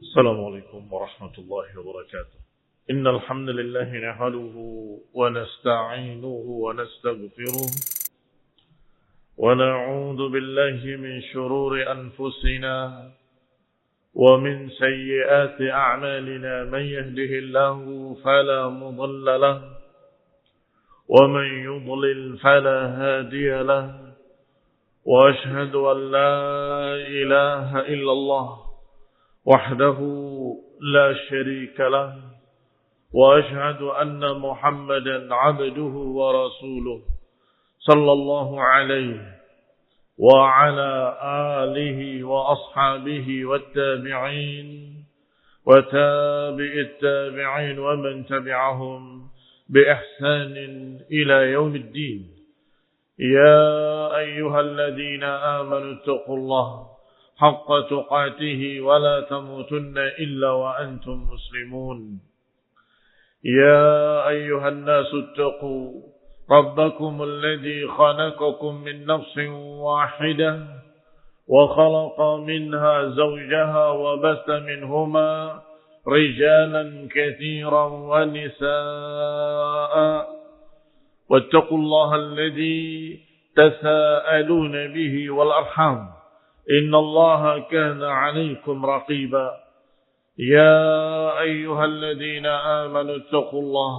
السلام عليكم ورحمة الله وبركاته. إن الحمد لله نحمده ونستعينه ونستغفره ونعوذ بالله من شرور أنفسنا ومن سيئات أعمالنا. من يهده الله فلا مضل له ومن يضلل فلا هادي له وأشهد أن لا إله إلا الله وحده لا شريك له وأشهد أن محمدا عبده ورسوله صلى الله عليه وعلى آله وأصحابه والتابعين وتابع التابعين ومن تبعهم بإحسان إلى يوم الدين. يا أيها الذين آمنوا اتقوا الله حق تقاته ولا تموتن إلا وأنتم مسلمون. يا أيها الناس اتقوا ربكم الذي خلقكم من نفس واحدة وخلق منها زوجها وبث منهما رجالا كثيرا ونساء واتقوا الله الذي تساءلون به والأرحام إن الله كان عليكم رقيبا. يا أيها الذين آمنوا اتقوا الله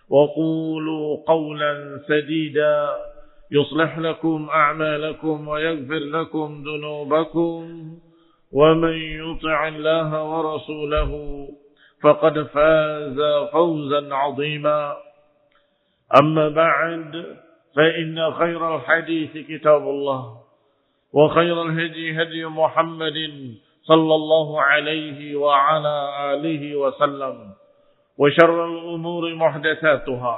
وقولوا قولا سديدا يصلح لكم أعمالكم ويغفر لكم ذنوبكم ومن يطع الله ورسوله فقد فاز فوزا عظيما. أما بعد فإن خير الحديث كتاب الله وخير الهدي هدي محمد صلى الله عليه وعلى آله وسلم وشر الأمور محدثاتها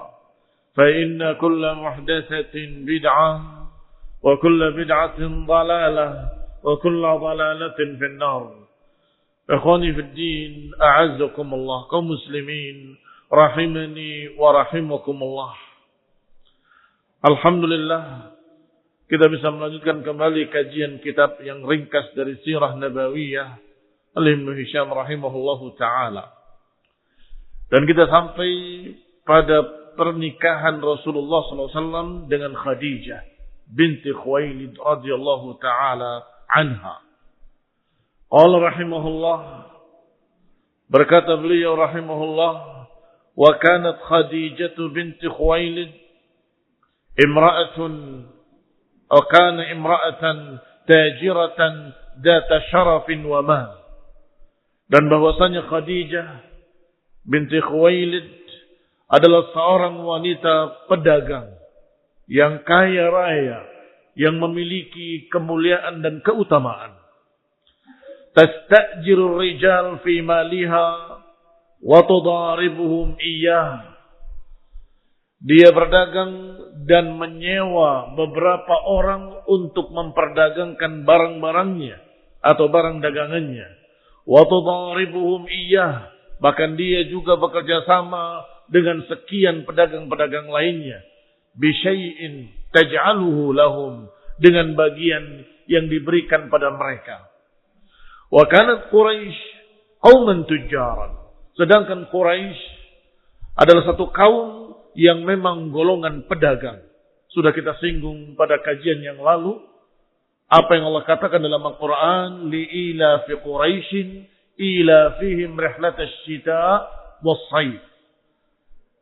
فإن كل محدثة بدعة وكل بدعة ضلالة وكل ضلالة في النار. إخواني في الدين أعزكم الله kaum muslimin rahimani wa rahimakumullah. Alhamdulillah kita bisa melanjutkan kembali kajian kitab yang ringkas dari Sirah Nabawiyah Al-Ibnu Hisham rahimahullahu ta'ala. Dan kita sampai pada pernikahan Rasulullah SAW dengan Khadijah binti Khuwailid radhiyallahu ta'ala anha. Allah rahimahullah, berkata beliau rahimahullah, wa kanat Khadijah binti Khuwailid imra'atun وكان امرأة تاجرة ذات شرف ومال. Dan bahwasanya Khadijah binti Khuwailid adalah seorang wanita pedagang yang kaya raya, yang memiliki kemuliaan dan keutamaan. Tastajiru rijal fi maliha wa tudaribuhum iyyah. Dia berdagang dan menyewa beberapa orang untuk memperdagangkan barang-barangnya atau barang dagangannya. Wa tudaribuhum iyyah, bahkan dia juga bekerja sama dengan sekian pedagang-pedagang lainnya. Bi syai'in taj'aluhu lahum, dengan bagian yang diberikan pada mereka. Wa kanat Quraisy qauman tujjaran. Sedangkan Quraisy adalah satu kaum yang memang golongan pedagang. Sudah kita singgung pada kajian yang lalu apa yang Allah katakan dalam Al-Quran, li'ila fi Quraisyin ila fihim rihlatasy syita was-sayf.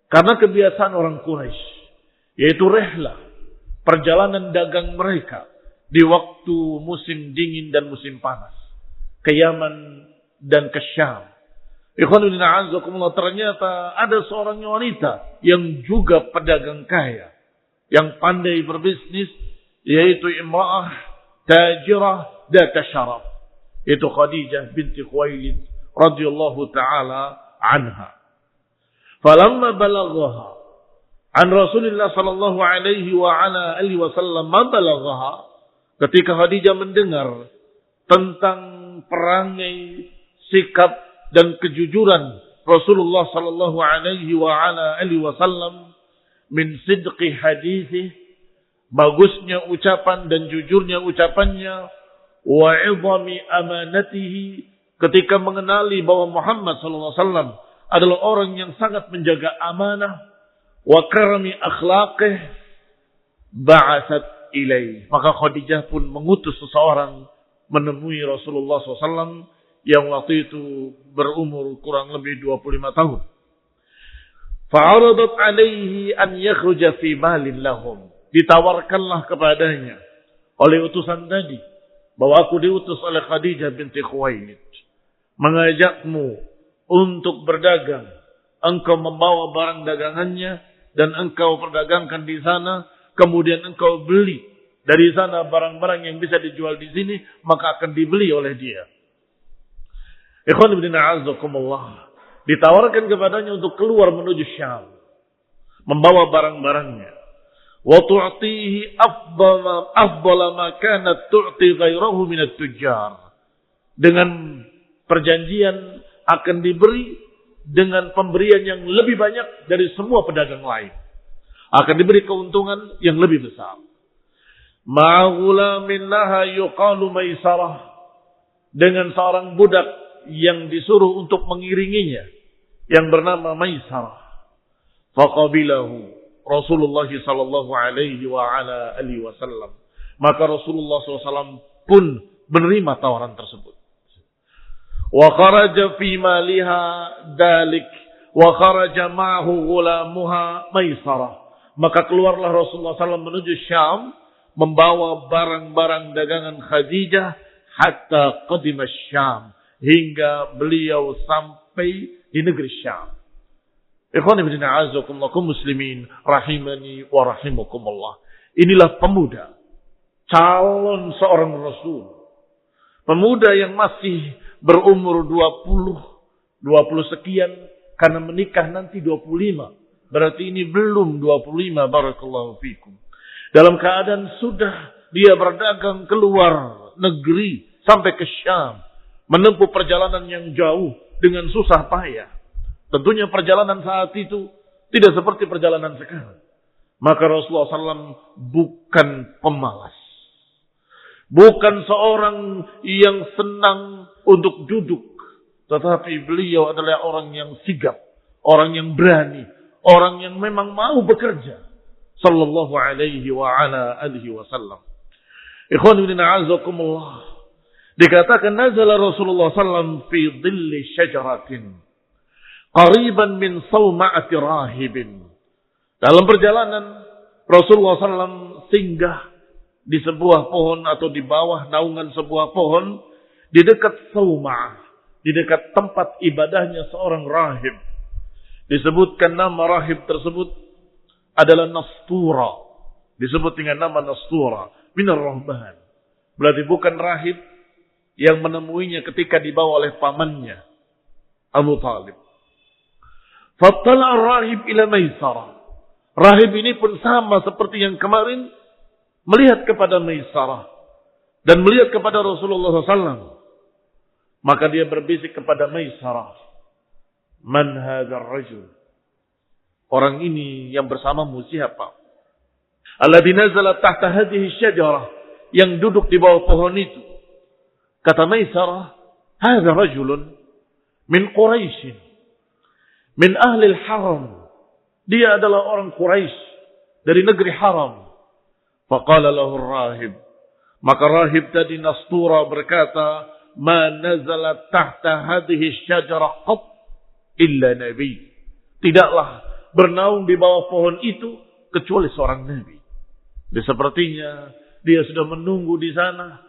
Karena kebiasaan orang Quraisy yaitu rihlah, perjalanan dagang mereka di waktu musim dingin dan musim panas, ke Yaman dan ke Syam. Ikhwanul a'azzakumullah, ternyata ada seorang wanita yang juga pedagang kaya, yang pandai berbisnis, yaitu imra'ah tajirah dzata syaraf, yaitu Khadijah binti Khuwailid radhiyallahu taala anha. Falamma balaghaha an Rasulillah sallallahu alaihi wa ala alihi wasallam ma balaghaha, ketika Khadijah mendengar tentang perangai, sikap dan kejujuran Rasulullah sallallahu alaihi wa ala alihi wasallam, min sidqi hadisi, bagusnya ucapan dan jujurnya ucapannya, wa 'idhami amanatihi, ketika mengenali bahwa Muhammad SAW adalah orang yang sangat menjaga amanah wa karami akhlaqih, ba'atsat ilaih. Maka Khadijah pun mengutus seseorang menemui Rasulullah SAW yang waktu itu berumur kurang lebih 25 tahun. Fa'aradat alaihi an yakhruja fi malin lahum. Ditawarkanlah kepadanya oleh utusan tadi bahwa aku diutus oleh Khadijah binti Khuwailid mengajakmu untuk berdagang. Engkau membawa barang dagangannya dan engkau perdagangkan di sana, kemudian engkau beli dari sana barang-barang yang bisa dijual di sini, maka akan dibeli oleh dia. Ikhwan ibn a'azakumullah. Ditawarkan kepadanya untuk keluar menuju Syam, membawa barang-barangnya. Wa tu'tihi afdala ma kanat tu'ti ghairahu min at-tujjar. Dengan perjanjian akan diberi dengan pemberian yang lebih banyak dari semua pedagang lain. Akan diberi keuntungan yang lebih besar. Ma'ghulamin laha yuqalu Maisarah. Dengan seorang budak yang disuruh untuk mengiringinya, yang bernama Maisarah. Faqabilahu Rasulullah sallallahu alaihi wa ala alihi wasallam. Maka Rasulullah SAW pun menerima tawaran tersebut. Wa kharaja fi maliha dalik wa kharaja ma'ahu ghulamuha Maisarah. Maka keluarlah Rasulullah SAW menuju Syam, membawa barang-barang dagangan Khadijah hatta qadima Syam, hingga beliau sampai di negeri Syam. Ikhwan ibn a'azakumullah muslimin rahimani wa rahimakumullah. Inilah pemuda, calon seorang rasul. Pemuda yang masih berumur 20 sekian, karena menikah nanti 25. Berarti ini belum 25, barakallahu fikum. Dalam keadaan sudah dia berdagang keluar negeri sampai ke Syam, menempuh perjalanan yang jauh dengan susah payah. Tentunya perjalanan saat itu tidak seperti perjalanan sekarang. Maka Rasulullah SAW bukan pemalas. Bukan seorang yang senang untuk duduk. Tetapi beliau adalah orang yang sigap. Orang yang berani. Orang yang memang mau bekerja. Sallallahu alaihi wa ala alihi wasallam. Ikhwan ibn a'azakumullah. Dikatakan nazala Rasulullah SAW fi dhilli syajaratin. Qariban min sawma'ati rahibin. Dalam perjalanan Rasulullah SAW singgah di sebuah pohon atau di bawah naungan sebuah pohon di dekat Sawma'ah, di dekat tempat ibadahnya seorang rahib. Disebutkan nama rahib tersebut adalah Nastura. Disebut dengan nama Nastura minar rahban. Berarti bukan rahib yang menemuinya ketika dibawa oleh pamannya Abu Talib. Fattala ar-rahib ila Maisarah. Rahib ini pun sama seperti yang kemarin, melihat kepada Maisarah dan melihat kepada Rasulullah SAW. Maka dia berbisik kepada Maisarah, "Man hadzal rajul?" Orang ini yang bersamamu siapa? Alladzi nazala tahta hadhihi syajarah, yang duduk di bawah pohon itu. Kata Maisarah, "Hadza rajulun min Quraisy, min ahli al-haram." Dia adalah orang Quraisy dari negeri haram. Faqala lahu ar-rahib. Maka rahib tadi Nastura berkata, "Ma nazala tahta hadhihi syajarah qat illa nabi." Tidaklah bernaung di bawah pohon itu kecuali seorang nabi. Dia sepertinya dia sudah menunggu di sana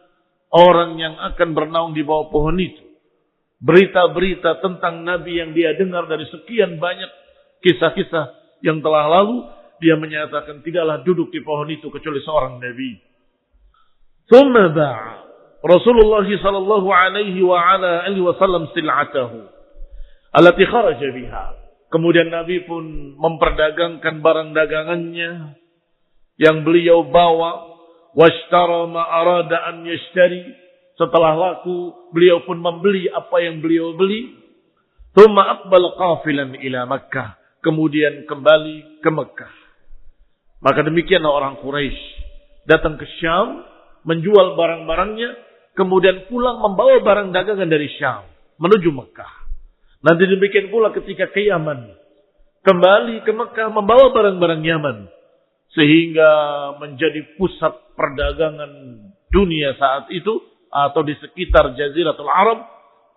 orang yang akan bernaung di bawah pohon itu. Berita-berita tentang nabi yang dia dengar dari sekian banyak kisah-kisah yang telah lalu, dia menyatakan tidaklah duduk di pohon itu kecuali seorang nabi. Thumma ba'a Rasulullah sallallahu alaihi wa ala alihi wasallam sil'atahu allati kharaja biha. Kemudian Nabi pun memperdagangkan barang dagangannya yang beliau bawa. Washtara ma arada an yashtari. Setelah laku, beliau pun membeli apa yang beliau beli. Thumma aqbal qafilan ila Makkah. Kemudian kembali ke Mekah. Maka demikianlah orang Quraisy datang ke Syam, menjual barang-barangnya, kemudian pulang membawa barang dagangan dari Syam. menuju Mekah. Nanti demikian pula ketika ke Yaman. Kembali ke Mekah membawa barang-barang Yaman. Sehingga menjadi pusat perdagangan dunia saat itu. Atau di sekitar Jaziratul Arab.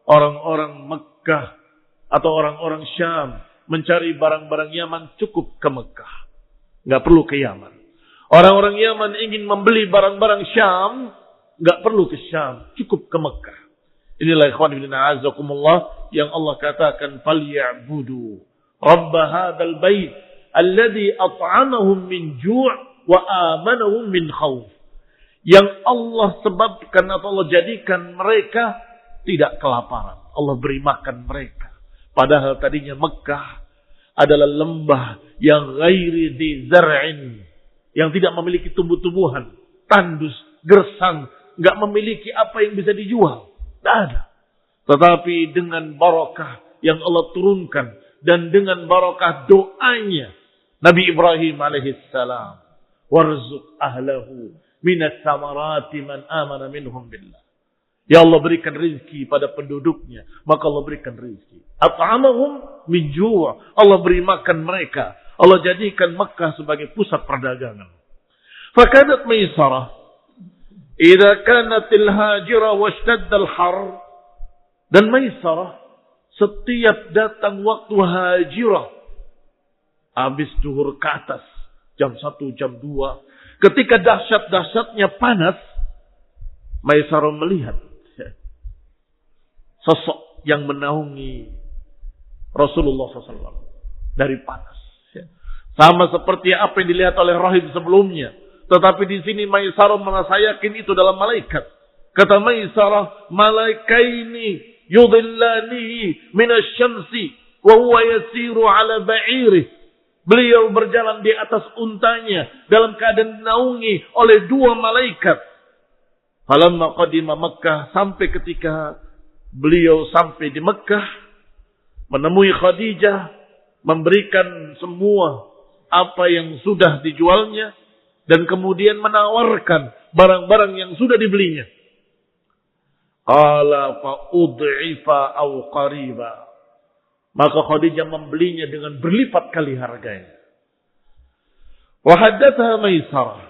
Orang-orang Mekah atau orang-orang Syam mencari barang-barang Yaman cukup ke Mekah. Nggak perlu ke Yaman. Orang-orang Yaman ingin membeli barang-barang Syam. Nggak perlu ke Syam. Cukup ke Mekah. Inilah ikhwan fillah a'azzakumullah yang Allah katakan falyabudu rabb hadzal bait alladzi at'amahum min ju' wa amanahum min khauf. Yang Allah sebabkan atau Allah jadikan mereka tidak kelaparan. Allah beri makan mereka. Padahal tadinya Mekah adalah lembah yang ghairi dzi zar'in, yang tidak memiliki tumbuh-tumbuhan, tandus, gersang, enggak memiliki apa yang bisa dijual. Tidak ada. Tetapi dengan barakah yang Allah turunkan dan dengan barakah doanya Nabi Ibrahim alaihissalam, warzuq ahlahu minas samarati man amana minhum billah. Ya Allah berikan rizki pada penduduknya, maka Allah berikan rizki. At'amahum min ju'. Allah beri makan mereka. Allah jadikan Mekah sebagai pusat perdagangan. Fakanat Maisarah idza kanatil hajira washtadda al-har. Dan Maisarah setiap datang waktu hajirah, habis zuhur ke atas, jam 1, jam 2, ketika dahsyat-dahsyatnya panas, Maisarah melihat sosok yang menaungi Rasulullah SAW dari panas. Sama seperti apa yang dilihat oleh rahib sebelumnya. Tetapi di sini Maisarah merasa yakin itu dalam malaikat. Kata Maisarah, malaikaini yudhillanihi minasyamsi wa huwa yasiru ala ba'irih. Beliau berjalan di atas untanya dalam keadaan dinaungi oleh 2 malaikat. Falamma qadima Makkah, sampai ketika beliau sampai di Mekah, menemui Khadijah, memberikan semua apa yang sudah dijualnya, dan kemudian menawarkan barang-barang yang sudah dibelinya. Qala fa ud'ifa aw qariba. Maka Khadijah membelinya dengan berlipat kali harganya. Wa haddatha Maisarah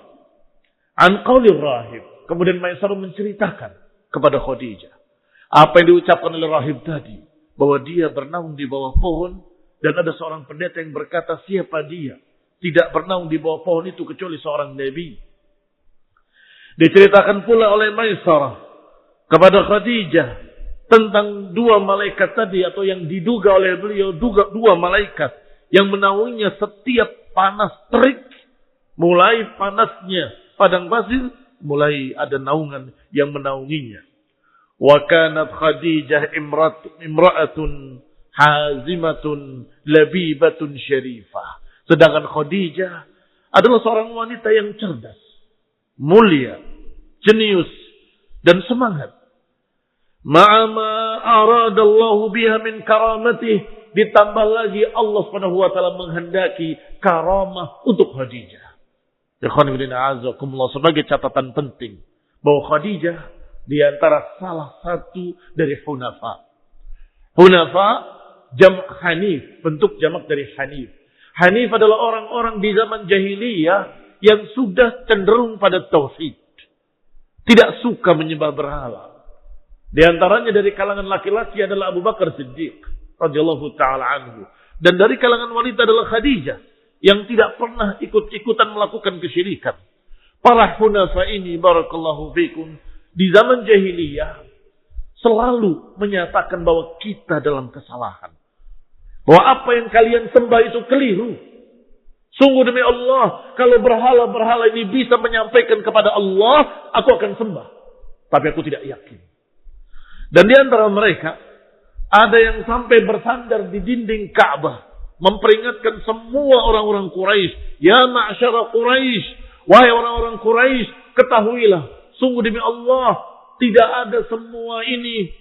an qawli rahib. Kemudian Maisarah menceritakan kepada Khadijah apa yang diucapkan oleh rahib tadi, bahwa dia bernaung di bawah pohon dan ada seorang pendeta yang berkata, siapa dia? Tidak bernaung di bawah pohon itu kecuali seorang nabi. Diceritakan pula oleh Maisarah kepada Khadijah tentang 2 malaikat tadi, atau yang diduga oleh beliau 2 malaikat yang menaunginya setiap panas terik, mulai panasnya padang pasir, mulai ada naungan yang menaunginya. Wa kanat Khadijah imra'atun hazimatun labibatun syarifah. Sedangkan Khadijah adalah seorang wanita yang cerdas, mulia, jenius, dan semangat. Ma'ama aradallahu biha min karamatih. Ditambah lagi Allah Subhanahu wa taala menghendaki karamah untuk Khadijah. Sebagai catatan penting bahwa Khadijah di antara salah satu dari hunafa. Hunafa jamak hanif, bentuk jamak dari hanif. Hanif adalah orang-orang di zaman jahiliyah yang sudah cenderung pada tauhid. Tidak suka menyembah berhala. Di antaranya dari kalangan laki-laki adalah Abu Bakar Siddiq radhiyallahu taala anhu, dan dari kalangan wanita adalah Khadijah yang tidak pernah ikut-ikutan melakukan kesyirikan. Para hunafa ini barakallahu fikum di zaman jahiliyah selalu menyatakan bahwa kita dalam kesalahan. Bahwa apa yang kalian sembah itu keliru. Sungguh demi Allah, kalau berhala-berhala ini bisa menyampaikan kepada Allah, aku akan sembah. Tapi aku tidak yakin. Dan di antara mereka, ada yang sampai bersandar di dinding Ka'bah, memperingatkan semua orang-orang Quraisy, ya ma'syara Quraisy, wahai orang-orang Quraisy, ketahuilah, sungguh demi Allah, tidak ada semua ini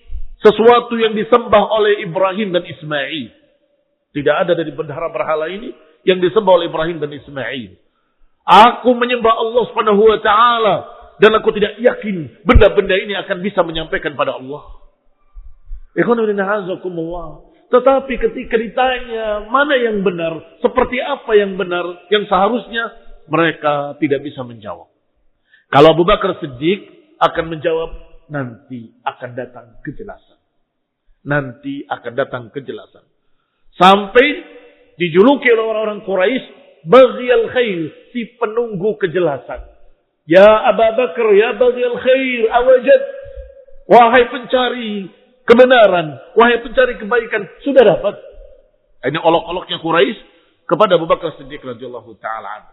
sesuatu yang disembah oleh Ibrahim dan Ismail. Tidak ada dari berhala ini yang disembah oleh Ibrahim dan Ismail. Aku menyembah Allah Subhanahu wa taala dan aku tidak yakin benda-benda ini akan bisa menyampaikan pada Allah. Tetapi ketika ditanya mana yang benar, seperti apa yang benar, yang seharusnya, mereka tidak bisa menjawab. Kalau Abu Bakar Siddiq akan menjawab, nanti akan datang kejelasan. Nanti akan datang kejelasan. Sampai dijuluki oleh orang-orang Quraisy, Baghiyal Khair, si penunggu kejelasan. Ya Abu Bakar, ya Baghiyal Khair, awajad. Wahai pencari kebenaran, wahai pencari kebaikan, sudah dapat. Ini olok-oloknya Quraisy kepada Abu Bakar Siddiq radhiyallahu taala.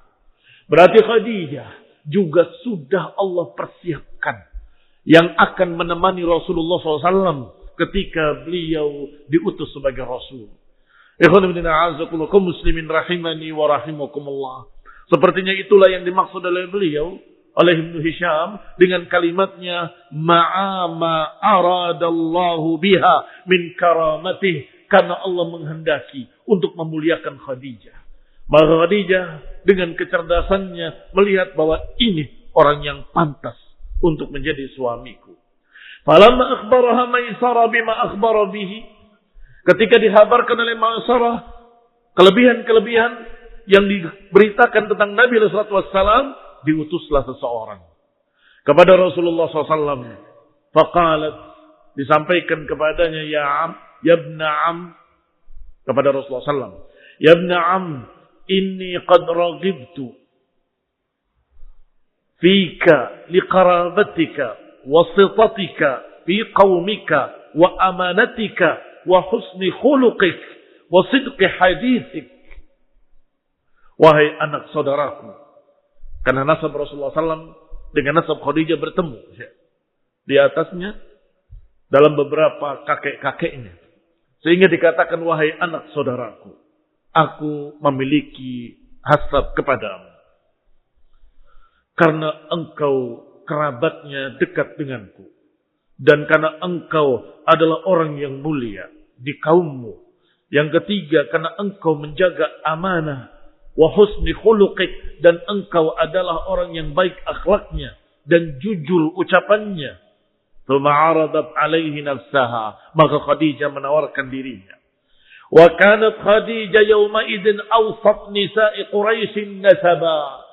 Berarti Khadijah juga sudah Allah persiapkan yang akan menemani Rasulullah SAW ketika beliau diutus sebagai Rasul. Ikhwan fillah a'azakumullah, kaum muslimin rahimani wa rahimakumullah. Sepertinya itulah yang dimaksud oleh beliau, oleh Ibnu Hisham dengan kalimatnya ma'ama aradallahu biha min karamatih, karena Allah menghendaki untuk memuliakan Khadijah. Maka Khadijah dengan kecerdasannya melihat bahwa ini orang yang pantas untuk menjadi suamiku. Falamma akhbaraha Maisarah bima akhbara bihi, ketika dihabarkan oleh Maisarah kelebihan-kelebihan yang diberitakan tentang Nabi sallallahu alaihi wasallam, diutuslah seseorang kepada Rasulullah SAW. Faqalat, disampaikan kepadanya, ya ibna am, kepada Rasulullah SAW, ya ibna am, inni qad raghibtu fika liqarabatika wa sitatika fi qaumika wa amanatika wa husni khuluqik wa sidqi hadithik. Wahai anak saudaraku, karena nasab Rasulullah SAW dengan nasab Khadijah bertemu di atasnya dalam beberapa kakek-kakeknya. Sehingga dikatakan, wahai anak saudaraku, aku memiliki hasad kepadamu. Karena engkau kerabatnya dekat denganku. Dan karena engkau adalah orang yang mulia di kaummu. Yang ketiga, karena engkau menjaga amanah. Wa husni khuluqik, dan engkau adalah orang yang baik akhlaknya dan jujur ucapannya. Tsumma 'aradat 'alaihi nafsaha, maka Khadijah menawarkan dirinya. Wa kanat Khadijah yawma idzin awsat nisa'i Quraisy nasaba.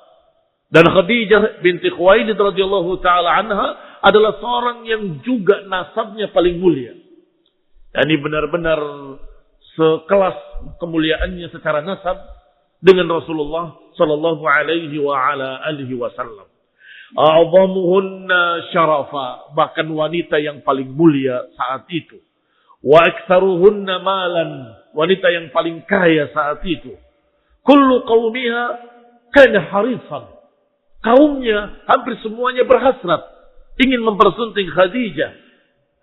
Dan Khadijah binti Khuwailid radhiyallahu taala anha adalah seorang yang juga nasabnya paling mulia. Yani benar-benar sekelas kemuliaannya secara nasab dengan Rasulullah sallallahu alaihi wa ala alihi wasallam. A'zamuhunna syarafa, bahkan wanita yang paling mulia saat itu. Wa aktsaruhunna malan, wanita yang paling kaya saat itu. Kullu qaumiha kana harisan. Kaumnya hampir semuanya berhasrat ingin mempersunting Khadijah.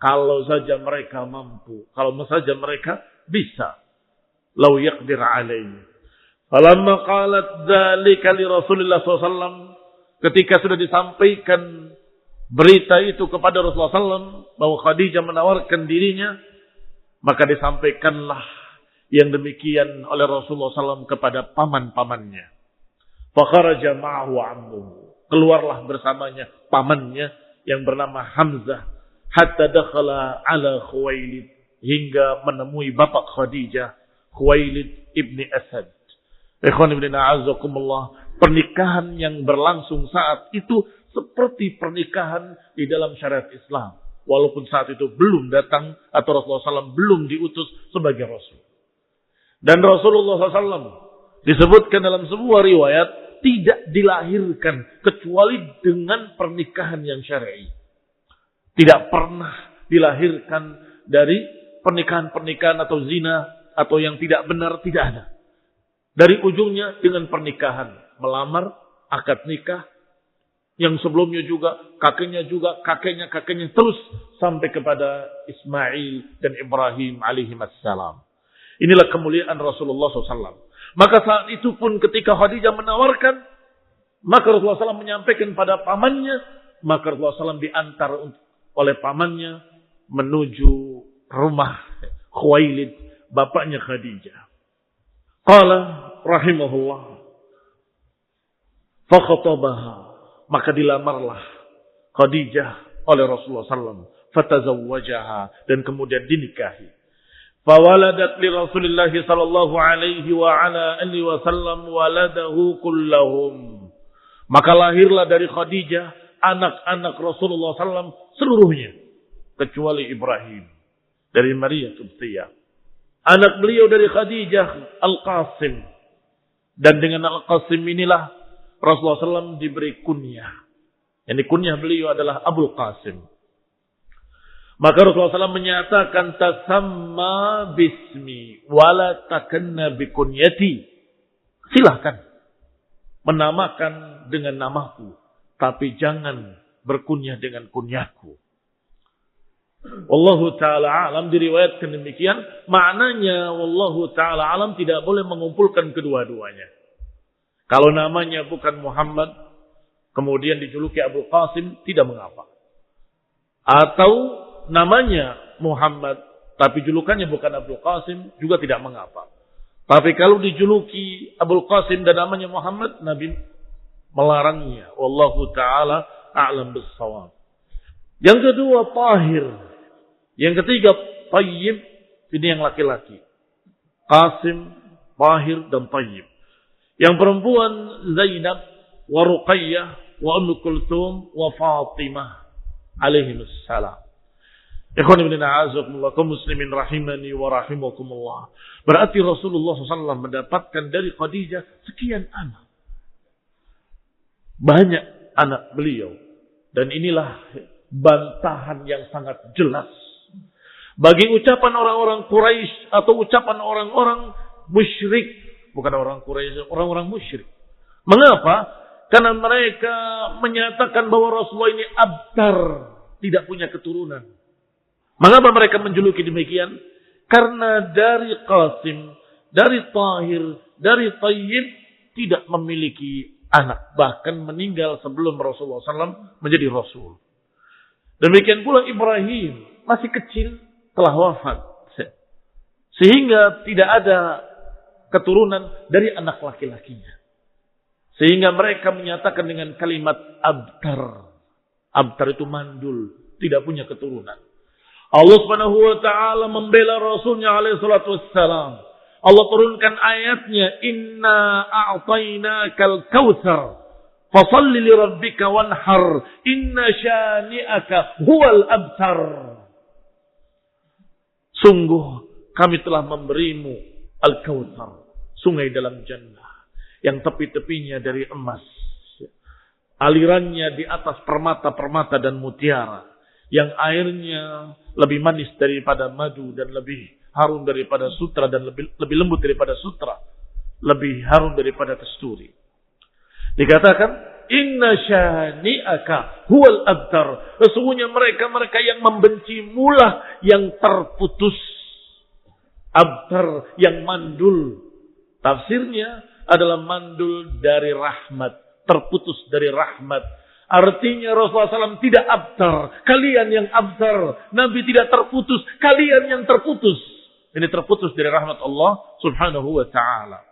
Kalau saja mereka mampu, kalau saja mereka bisa. Lau yaqdir alaihi. Falamma qalat dzalika li Rasulillah SAW, ketika sudah disampaikan berita itu kepada Rasulullah SAW bahwa Khadijah menawarkan dirinya, maka disampaikanlah yang demikian oleh Rasulullah SAW kepada paman-pamannya. Fakharaja ma'ahu ammuhu, keluarlah bersamanya pamannya yang bernama Hamzah, hatta dakhala ala Khuwailid, hingga menemui bapak Khadijah, Khuwailid ibni Asad. Ikhwan ibn a'azakumullah, pernikahan yang berlangsung saat itu seperti pernikahan di dalam syariat Islam. Walaupun saat itu belum datang atau Rasulullah SAW belum diutus sebagai Rasul. Dan Rasulullah SAW disebutkan dalam sebuah riwayat tidak dilahirkan kecuali dengan pernikahan yang syar'i. Tidak pernah dilahirkan dari pernikahan-pernikahan atau zina atau yang tidak benar, tidak ada. Dari ujungnya dengan pernikahan, melamar, akad nikah, yang sebelumnya juga, kakeknya, terus sampai kepada Ismail dan Ibrahim alaihissalam. Inilah kemuliaan Rasulullah SAW. Maka saat itu pun ketika Khadijah menawarkan, maka Rasulullah SAW menyampaikan pada pamannya, maka Rasulullah SAW diantar oleh pamannya menuju rumah Khuwailid, bapaknya Khadijah. Qala rahimahullah, fakhatabaha, maka dilamarlah Khadijah oleh Rasulullah SAW. fatazawwajaha, dan kemudian dinikahi. Fawaladat li Rasulillah sallallahu alaihi wa ala alihi wasallam waladahu kullahum. Maka lahirlah dari Khadijah anak-anak Rasulullah sallam seluruhnya kecuali Ibrahim dari Maria Qibtiyah. Anak beliau dari Khadijah Al-Qasim, dan dengan Al-Qasim inilah Rasulullah sallam diberi kunyah. Yang kunyah beliau adalah Abul Qasim. Maka Rasulullah SAW menyatakan tasamma bismi wala takanna bikunyati. Silahkan menamakan dengan namaku, tapi jangan berkunyah dengan kunyahku. Wallahu ta'ala alam, diriwayatkan demikian. Maknanya wallahu ta'ala alam tidak boleh mengumpulkan kedua-duanya. Kalau namanya bukan Muhammad, kemudian dijuluki Abul Qasim, tidak mengapa. Atau namanya Muhammad, tapi julukannya bukan Abdul Qasim, juga tidak mengapa. Tapi kalau dijuluki Abdul Qasim dan namanya Muhammad, Nabi melarangnya. Wallahu ta'ala a'lam bis-shawab. Yang kedua, tahir. Yang ketiga, tayyib. Ini yang laki-laki. Qasim, tahir, dan tayyib. Yang perempuan, Zainab, wa Ruqayyah, wa Ummu Kulthum, wa Fatimah alaihimussalam. Ikhwan ibn a'azakumullah, kaum muslimin rahimani wa rahimakumullah. Berarti Rasulullah SAW mendapatkan dari Khadijah sekian anak. Banyak anak beliau. Dan inilah bantahan yang sangat jelas bagi ucapan orang-orang Quraisy atau ucapan orang-orang musyrik. Bukan orang Quraisy, orang-orang musyrik. Mengapa? Karena mereka menyatakan bahwa Rasulullah ini abtar, tidak punya keturunan. Mengapa mereka menjuluki demikian? Karena dari Qasim, dari Tahir, dari Tayyib tidak memiliki anak. Bahkan meninggal sebelum Rasulullah SAW menjadi Rasul. Demikian pula Ibrahim, masih kecil, telah wafat. Sehingga tidak ada keturunan dari anak laki-lakinya. Sehingga mereka menyatakan dengan kalimat abtar. Abtar itu mandul, tidak punya keturunan. Allah Subhanahu wa taala membela Rasulnya alaihi salatu wassalam. Allah turunkan ayatnya, inna a'tainakal kautsar fashalli li rabbika wanhar inna syani'aka huwal abtar. Sungguh kami telah memberimu al-kautsar, sungai dalam jannah yang tepi-tepinya dari emas, alirannya di atas permata-permata dan mutiara, yang airnya lebih manis daripada madu dan lebih harum daripada sutra dan lebih lembut daripada sutra, lebih harum daripada kasturi. Dikatakan inna syani'aka huwal abtar. Sesungguhnya mereka yang membenci mulah yang terputus. Abtar yang mandul. Tafsirnya adalah mandul dari rahmat, terputus dari rahmat. Artinya Rasulullah SAW tidak abtar, kalian yang abtar. Nabi tidak terputus, kalian yang terputus. Ini terputus dari rahmat Allah Subhanahu wa taala.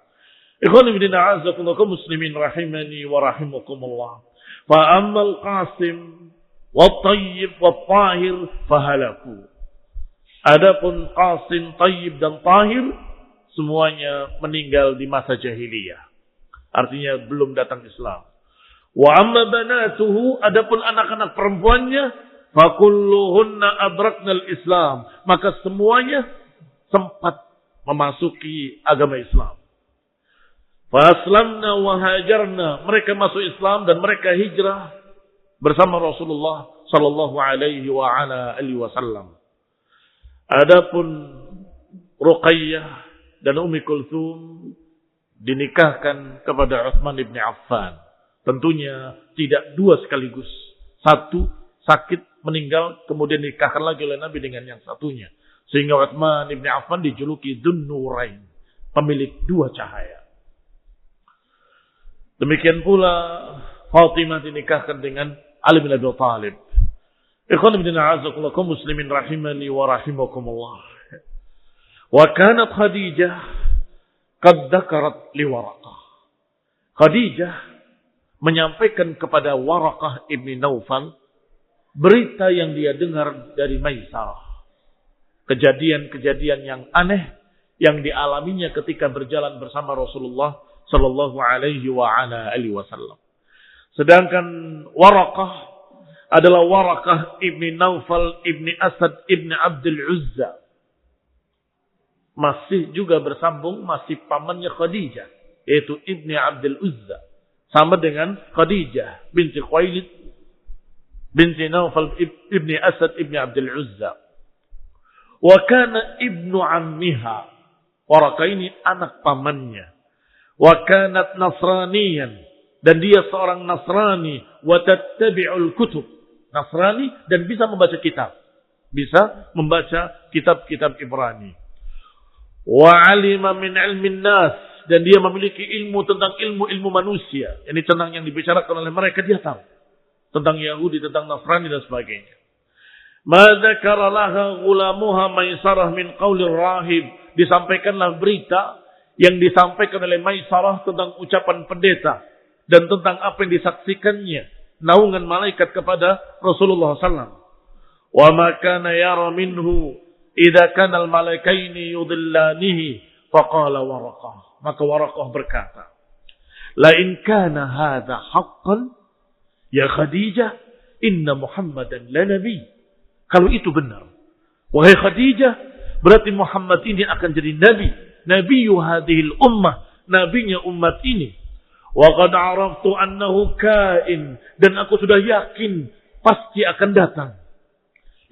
Ikhwan ibn a'azakumullah, muslimin rahimani wa rahimakumullah. Fa ammal Qasim wa Tayyib wa Tahir fahalaku. Adapun Qasim, Tayyib dan Tahir semuanya meninggal di masa jahiliyah. Artinya belum datang Islam. Wa amma banatuhu, adapun anak-anak perempuannya, fakulluhunna adraknal Islam, maka semuanya sempat memasuki agama Islam. Fa aslamna wa hajarna, mereka masuk Islam dan mereka hijrah bersama Rasulullah sallallahu alaihi wa ala alihi wasallam. Adapun Ruqayyah dan Ummi Kulthum dinikahkan kepada Utsman bin Affan. Tentunya tidak dua sekaligus. Satu sakit meninggal, kemudian dinikahkan lagi oleh Nabi dengan yang satunya. Sehingga Utsman bin Affan dijuluki Dzun Nurain, pemilik dua cahaya. Demikian pula Fatimah dinikahkan dengan Ali bin Abi Thalib. Ikhwan ibn a'azakumullah, kaum muslimin rahimani wa rahimakumullah. Wa kanat Khadijah qad dzakarat li Waraqah. Khadijah menyampaikan kepada Waraqah ibn Naufal berita yang dia dengar dari Maisarah. Kejadian-kejadian yang aneh yang dialaminya ketika berjalan bersama Rasulullah sallallahu alaihi wasallam. Sedangkan Waraqah adalah Waraqah ibni Naufal ibni Asad ibni Abdul Uzza. Masih juga bersambung, masih pamannya Khadijah, yaitu ibni Abdul Uzza. Sama dengan Khadijah binti Khuwailid binti Naufal ibni Asad ibni Abdul Uzza. Wa kana ibnu ammiha. Waraqah ini anak pamannya. Wa kanat nasraniyan. Dan dia seorang Nasrani. Wa tattabi'ul kutub. Nasrani dan bisa membaca kitab. Bisa membaca kitab-kitab Ibrani. Wa alima min ilmin nas. Dan dia memiliki ilmu tentang ilmu-ilmu manusia. Ini tentang yang dibicarakan oleh mereka dia tahu. Tentang Yahudi, tentang Nasrani dan sebagainya. Ma dzakara laha ghulamuha Maisarah min qaulir rahib. Disampaikanlah berita yang disampaikan oleh Maisarah tentang ucapan pendeta dan tentang apa yang disaksikannya naungan malaikat kepada Rasulullah SAW. Wa ma kana yara minhu idza kana al malaikaini yudillanihi faqala Waraqah. Maka Waraqah berkata, la in kana hadha haqqan ya Khadijah inna Muhammadan la nabi. Kalau itu benar, wahai Khadijah, berarti Muhammad ini akan jadi nabi. Nabiyyu hadhil ummah, nabinya umat ini. Wa qad araftu annahu kain, dan aku sudah yakin pasti akan datang.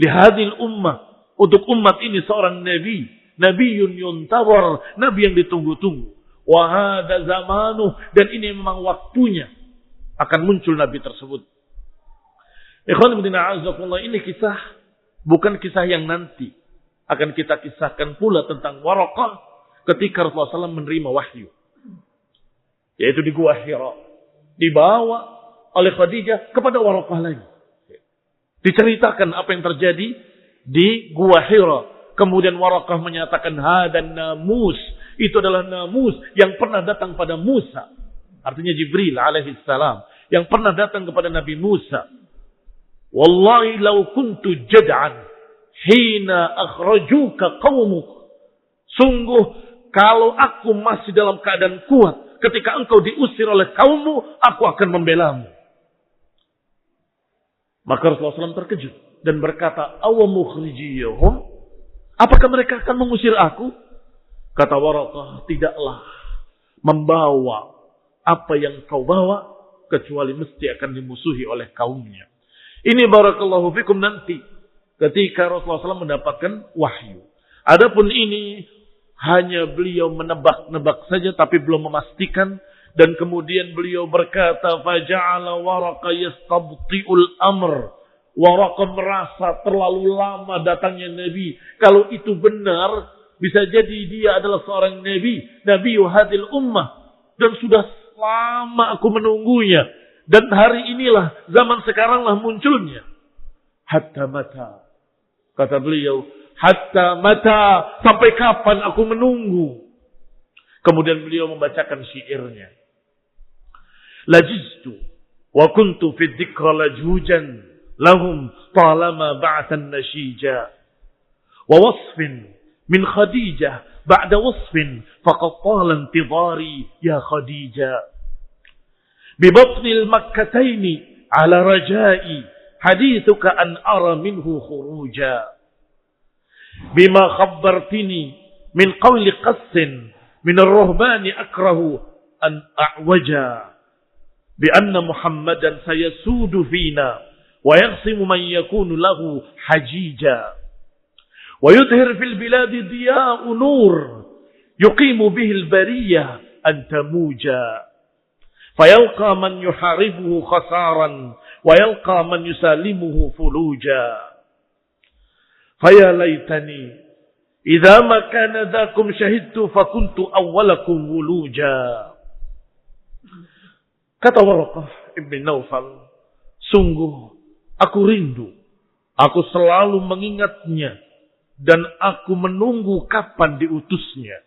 Li hadhil ummah, untuk umat ini seorang nabi, nabiyyun yuntawar, nabi yang ditunggu-tunggu. Wa hadza zamanuh, dan ini memang waktunya akan muncul nabi tersebut. Ikhwan fillah azakumullah, ini kisah bukan kisah yang nanti. Akan kita kisahkan pula tentang Waraqah ketika Rasulullah SAW menerima wahyu. Yaitu di Gua Hira. Dibawa oleh Khadijah kepada Waraqah lagi. Diceritakan apa yang terjadi di Gua Hira. Kemudian Waraqah menyatakan, hadan namus. Itu adalah namus yang pernah datang pada Musa. Artinya Jibril alaihissalam. Yang pernah datang kepada Nabi Musa. Wallahi law kuntu jad'an hina akhrajuka qaumuk. Sungguh kalau aku masih dalam keadaan kuat ketika engkau diusir oleh kaummu, aku akan membelamu. Maka Rasulullah SAW terkejut dan berkata, awamukhrijiyahum, apakah mereka akan mengusir aku? Kata Waraqah, tidaklah membawa apa yang kau bawa kecuali mesti akan dimusuhi oleh kaumnya. Ini barakallahu fikum nanti ketika Rasulullah SAW mendapatkan wahyu. Adapun ini hanya beliau menebak-nebak saja tapi belum memastikan, dan kemudian beliau berkata, faja'ala Waraqah yastabti'ul amr. Waraqah merasa terlalu lama datangnya Nabi. Kalau itu benar, bisa jadi dia adalah seorang Nabi, Nabi hadil ummah, dan sudah lama aku menunggunya. Dan hari inilah, zaman sekaranglah munculnya. Hatta mata. Kata beliau, hatta mata. Sampai kapan aku menunggu? Kemudian beliau membacakan syairnya. Lajiztu wa kuntu fi dzikra lajujan lahum talama ba'atan nashija. Wa wasfin min Khadijah ba'da wasfin faqad tala intidari ya Khadijah. ببطن المكتين على رجائي حديثك أن أرى منه خروجا بما خبرتني من قول قس من الرهبان أكره أن أعوجا بأن محمدا سيسود فينا ويقسم من يكون له حجيجا ويظهر في البلاد ضياء نور يقيم به البرية أن تموجا فيلقى من يحاربه خسارا ويلقى من يسالمه فلوجا فيا ليتني إذا ما كان ذاكم شهدت فكنت أولكم ولوجا. Kata Waraqah ibn Naufal, sungguh aku rindu, aku selalu mengingatnya dan aku menunggu kapan diutusnya.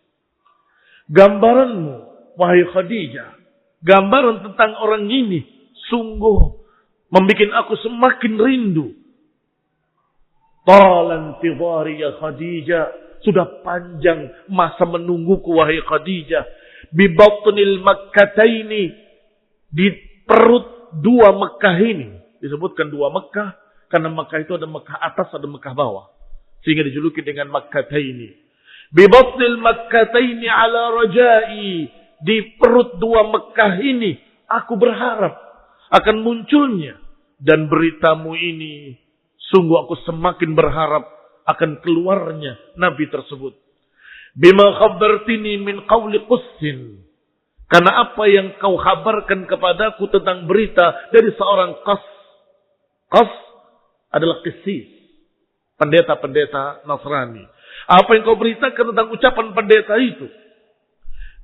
Gambaranmu wahai Khadijah, gambaran tentang orang ini sungguh membuat aku semakin rindu Talan tidhari ya Khadijah. Sudah panjang masa menungguku wahai Khadijah. Bi batnil Makkataini. Di perut dua Mekah ini. Disebutkan dua Mekah. Karena Mekah itu ada Mekah atas, ada Mekah bawah. Sehingga dijuluki dengan Makkataini. Bi batnil Makkataini ala rajai. Di perut dua Mekah ini. Aku berharap akan munculnya. Dan beritamu ini. Sungguh aku semakin berharap akan keluarnya Nabi tersebut. Bima khabartini min qawli Qussin. Karena apa yang kau kabarkan kepadaku tentang berita dari seorang Qas. Qas adalah qisis. Pendeta-pendeta Nasrani. Apa yang kau beritakan tentang ucapan pendeta itu.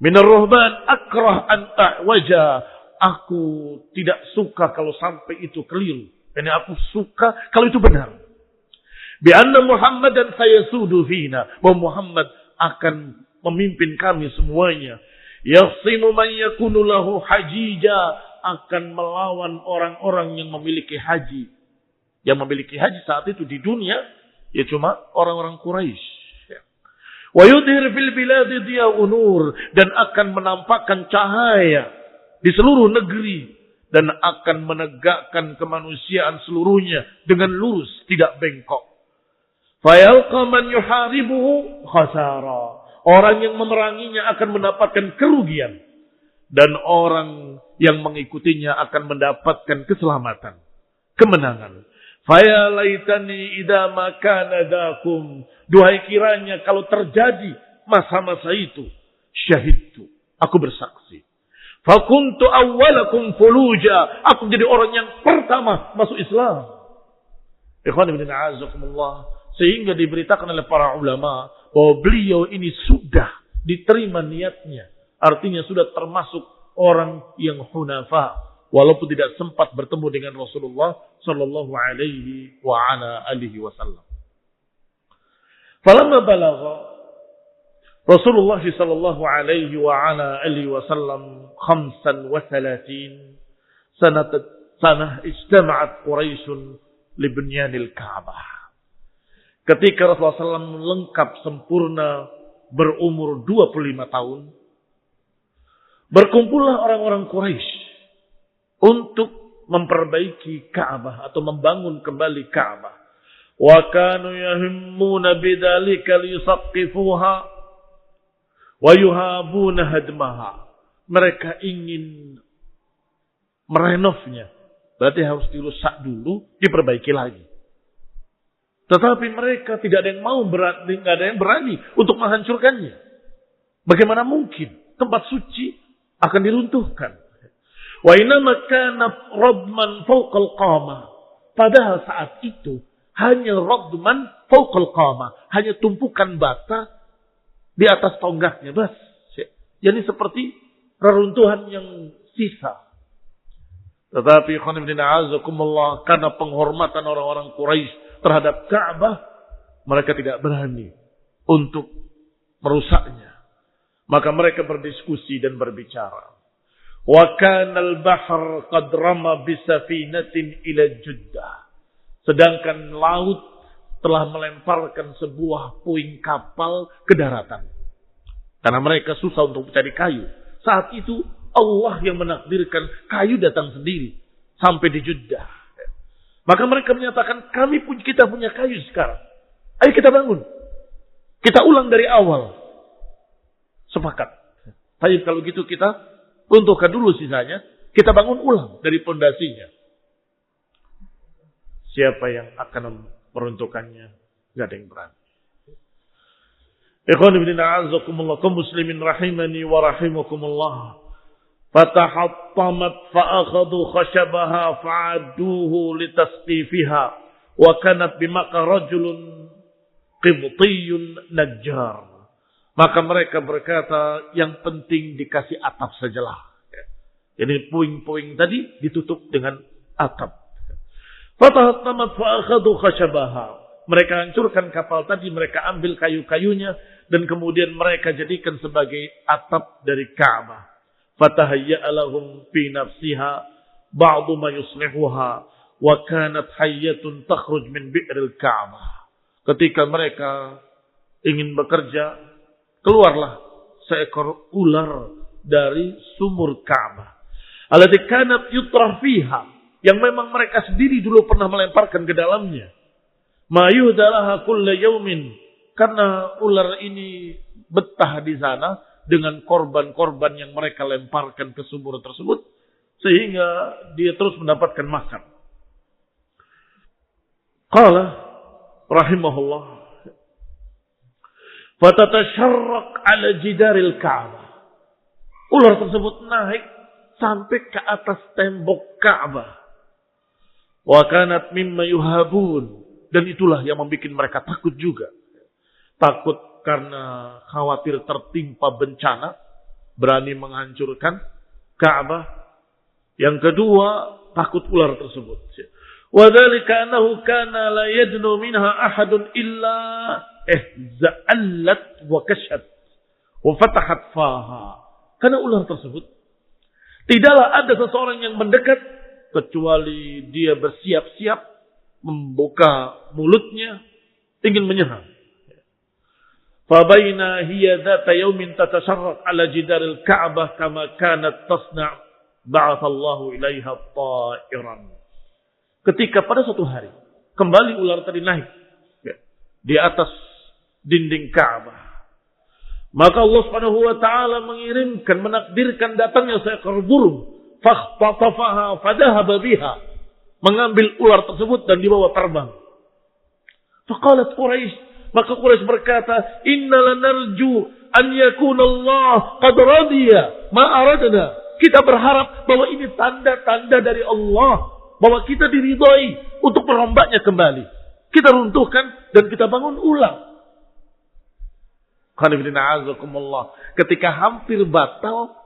Minar ruhban akrah an a'waja. Aku tidak suka kalau sampai itu keliru. Dan aku suka kalau itu benar. Bi'anna Muhammadan sayasudu fina. Bahwa Muhammad akan memimpin kami semuanya. Yaksimu man yakunu lahu hajija. Akan melawan orang-orang yang memiliki haji. Yang memiliki haji saat itu di dunia. Ya cuma orang-orang Quraisy. Wa yudhir fil biladi diya'u nur. Dan akan menampakkan cahaya di seluruh negeri. Dan akan menegakkan kemanusiaan seluruhnya dengan lurus, tidak bengkok. Fayalqa man yuharibuhu khasara. Orang yang memeranginya akan mendapatkan kerugian. Dan orang yang mengikutinya akan mendapatkan keselamatan. Kemenangan. Faya laitani idza ma kana dakum. Duhai kiranya kalau terjadi masa-masa itu. Syahidtu. Aku bersaksi. Fakuntu awwalakum fuluja. Aku jadi orang yang pertama masuk Islam. Ikhwan ibn a'azakumullah. Sehingga diberitakan oleh para ulama bahwa beliau ini sudah diterima niatnya. Artinya sudah termasuk orang yang hunafa. Walaupun tidak sempat bertemu dengan Rasulullah sallallahu alaihi wa ala alihi wasallam. Falamma balagha Rasulullah sallallahu alaihi wa ala alihi wasallam 35 sanah ijtama'at Quraisy li bunyanil Ka'bah. Ketika Rasulullah SAW lengkap sempurna berumur 25 tahun, berkumpullah orang-orang Quraisy untuk memperbaiki Ka'bah atau membangun kembali Ka'bah. Wa kanu yahimmuna bidzalika liyusaqqifuha wa yuhabuna hadmaha. Mereka ingin merenovnya. Berarti harus dirusak dulu, diperbaiki lagi. Tetapi mereka tidak ada yang mau berani, tidak ada yang berani untuk menghancurkannya. Bagaimana mungkin tempat suci akan diruntuhkan? Wa inama kana radman fawqal qamah. Padahal saat itu hanya radman fawqal qamah, hanya tumpukan bata di atas tonggaknya, bas. Jadi seperti reruntuhan yang sisa. Tetapi karena penghormatan orang-orang Quraisy terhadap Ka'bah, mereka tidak berani untuk merusaknya. Maka mereka berdiskusi dan berbicara. Wa kana al-bahr qad rama bi safinatin ila Jeddah. Sedangkan laut telah melemparkan sebuah puing kapal ke daratan. Karena mereka susah untuk mencari kayu. Saat itu Allah yang menakdirkan kayu datang sendiri sampai di Jeddah. Maka mereka menyatakan, kita punya kayu sekarang. Ayo kita bangun. Kita ulang dari awal. Sepakat. Tapi kalau gitu kita runtuhkan dulu sisanya. Kita bangun ulang dari pondasinya. Siapa yang akan meruntuhkannya? Tidak ada yang berani. Ikhwan ibn a'azakumullah, kaum muslimin rahimani wa rahimakumullah. Fatahattamat fa'akhadhu khashabaha fa'aduhu litasqifiha wa kanat bimaka rajulun qibtiyun najjar. Maka mereka berkata, yang penting dikasih atap sajalah. Jadi puing-puing tadi ditutup dengan atap. Fatahattamat fa'akhadhu khashabaha. Mereka hancurkan kapal tadi, mereka ambil kayu-kayunya dan kemudian mereka jadikan sebagai atap dari Ka'bah. Fatahayya'a lahum fi nafsiha ba'du ma yuslihuha wa kanat hayyatun takhruj min bi'ril Ka'bah. ketika mereka ingin bekerja, keluarlah seekor ular dari sumur Ka'bah. Allati kanat yutrah fiha, yang memang mereka sendiri dulu pernah melemparkan ke dalamnya. Ma yuhdalaha kulla yaumin, karena ular ini betah di sana dengan korban-korban yang mereka lemparkan ke sumur tersebut, sehingga dia terus mendapatkan makan. Qala rahimahullah, fatatasharraq ala jidaril Ka'bah. Ular tersebut naik sampai ke atas tembok Ka'bah. Wa kanat mimma yuhabun, dan itulah yang membuat mereka takut juga. Takut karena khawatir tertimpa bencana, berani menghancurkan Ka'bah. Yang kedua, takut ular tersebut. Wa dzalika annahu kana la yadnu minha ahadun illa za'allat wa kashat wa fatahat faha. Karena ular tersebut tidaklah ada seseorang yang mendekat kecuali dia bersiap-siap membuka mulutnya ingin menyerang. Fa baina hiya dzata yaumin tatasharraq ala jidaril Ka'bah kama kanat tasna' ba'atha Allahu ilaiha ta'iran. Ketika pada suatu hari kembali ular tadi naik di atas dinding Ka'bah, maka Allah Subhanahu wa taala mengirimkan, menakdirkan datangnya seekor burung, fakhtafaha fadhahaba biha, mengambil ular tersebut dan dibawa terbang. Faqalat Quraisy, maka Quraisy berkata, "Inna lanarju an yakuna Allah qad radiya ma aradna." Kita berharap bahwa ini tanda-tanda dari Allah, bahwa kita diridhai untuk merombaknya kembali. Kita runtuhkan dan kita bangun ulang. Ketika hampir batal,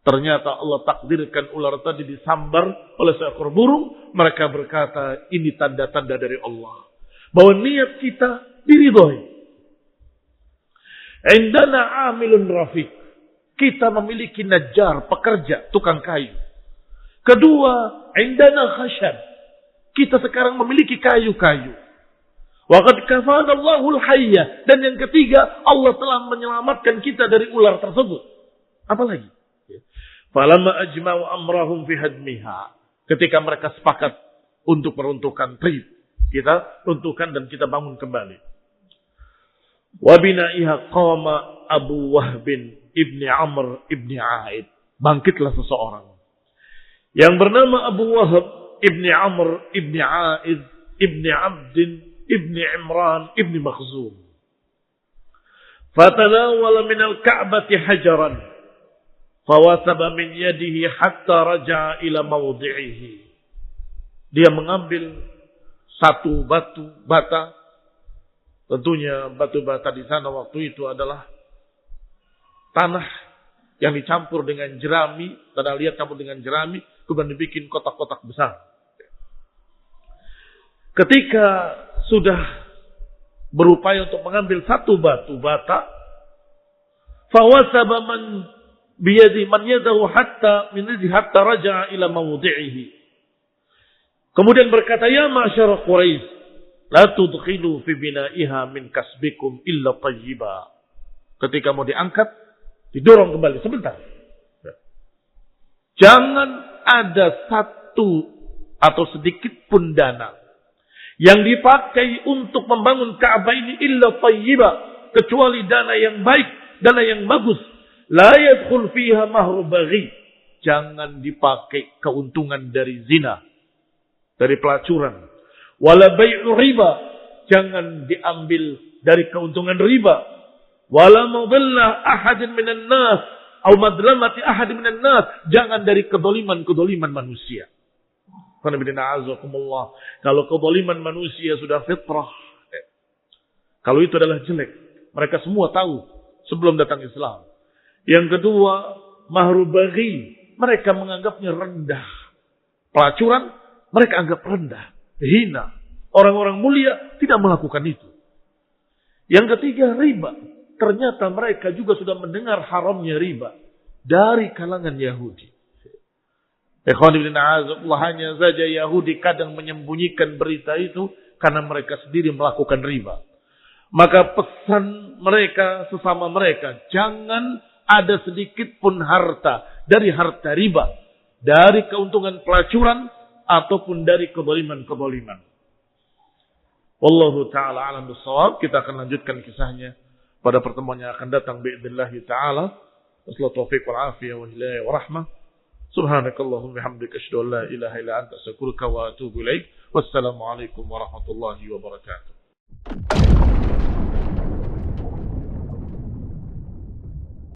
ternyata Allah takdirkan ular tadi disambar oleh seekor burung. Mereka berkata, ini tanda-tanda dari Allah, bahwa niat kita diridhoi. Indana amilun rafiq, kita memiliki najjar, pekerja, tukang kayu. Kedua, indana khashab, kita sekarang memiliki kayu-kayu. Waqad kafana Allahul hayya, dan yang ketiga, Allah telah menyelamatkan kita dari ular tersebut. Apalagi? Falamma ajma'u amrahum fi hadmiha, ketika mereka sepakat untuk meruntuhkan trib, kita runtuhkan dan kita bangun kembali. Wa bina'iha qama Abu Wahb ibni Amr ibni Aid, bangkitlah seseorang yang bernama Abu Wahb ibni Amr ibni Aid ibni Abdin ibni Imran ibni Makhzum. Fatanawala minal Ka'bati hajaran, fawasaba min yadihi hatta raja'a ila mawdi'ihi. Dia mengambil satu bata. Tentunya batu bata di sana waktu itu adalah tanah yang dicampur dengan jerami. Tanah liat campur dengan jerami, kemudian dibikin kotak-kotak besar. Ketika sudah berupaya untuk mengambil satu batu bata, fawasaba man biyadi man yadahu hatta min yadihi hatta raja'a ila mawdi'ihi. Kemudian berkata, ya ma'syar Quraisy, la tudkhilu fi bina'iha min kasbikum illa tayyiba. Ketika mau diangkat, didorong kembali sebentar. Jangan ada satu atau sedikit pun dana yang dipakai untuk membangun Ka'bah ini illa tayyiba, kecuali dana yang baik, dana yang bagus. La yadkhul fiha mahru baghi. Jangan dipakai keuntungan dari zina, dari pelacuran. Wala bai'u riba, jangan diambil dari keuntungan riba. Wala mudillah ahadin minan nas atau madlamati ahadin minan nas, jangan dari kedoliman manusia. Kalau kedoliman manusia sudah fitrah, kalau itu adalah jelek, mereka semua tahu sebelum datang Islam. Yang kedua, mahru baghi, mereka menganggapnya rendah. Pelacuran mereka anggap rendah, hina. Orang-orang mulia tidak melakukan itu. Yang ketiga, riba. Ternyata mereka juga sudah mendengar haramnya riba dari kalangan Yahudi. Hanya saja Yahudi kadang menyembunyikan berita itu karena mereka sendiri melakukan riba. Maka pesan mereka sesama mereka, jangan ada sedikit pun harta dari harta riba, dari keuntungan pelacuran ataupun dari kezaliman-kezaliman. Wallahu taala alam bissawab. Kita akan lanjutkan kisahnya pada pertemuan yang akan datang باذنillah taala. Wassalamu taufiq wal afiyah wa hidayah wa rahmah. Subhanakallahumma bihamdika asyhadu an la ilaha illa anta astaghfiruka wa atubu ilaik. Wassalamu alaikum warahmatullahi wabarakatuh.